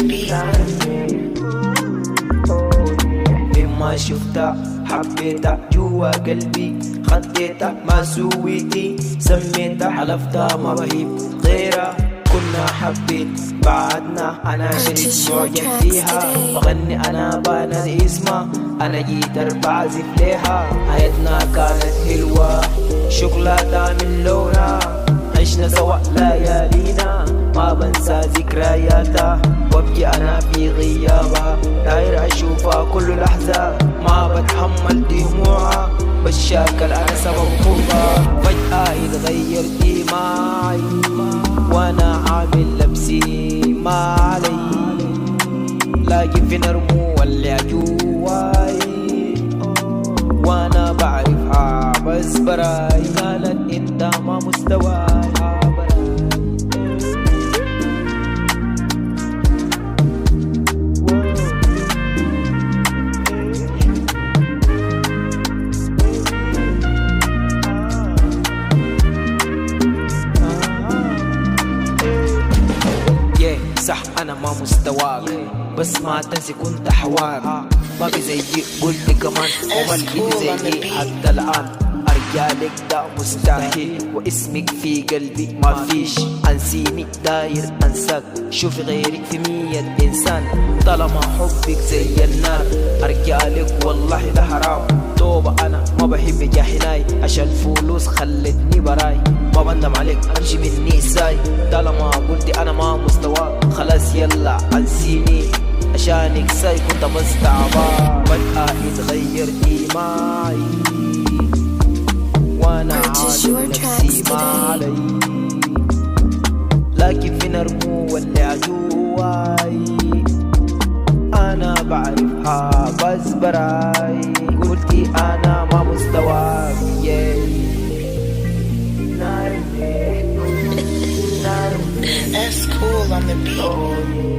beat. ما شفتها حبيتها جوا قلبي خديتها ما سويتي سميتها حلفتها ما بهيب غيرها كنا حبيت بعدنا انا شريك معجب فيها بغني انا بنادي اسمها انا جيت بعزف ليها حياتنا كانت حلوة شوكولاتة من لونها عشنا سوا ليالينا ما بنسى ذكرياتها وابكي انا في غيابها داير اشوفها كل لحظة ما بتحمل دموعها بشاكل انا سبب خوفها فجأة اتغيرتي معي وانا عامل لبسي ما علي لاقي في نرمو واللي جواي وانا بعرفها بس براي قالت انت ما مستواي صح انا ما مستواك بس ما تنسي كنت حواك ما بزيي قلت كمان وما لقيت زيي حتى الان ارجالك ده مستحيل واسمك في قلبي ما فيش انسيني داير انساك شوفي غيرك في 100 انسان طالما حبك زي النار ارجالك والله ده حرام توبة انا ما بحب جاحناي عشان فلوس خلتني براي ما بندم عليك امشي مني ساي طالما قلتي انا ما مستواك خلاص يلا انسيني عشانك ساي كنت بس تعبان فجأة اتغيرتي معي وانا عامل نفسي ما علي لكن في نرمو واللي جواي انا بعرفها بس براي قلتي انا ما مستواك That's cool on the beat.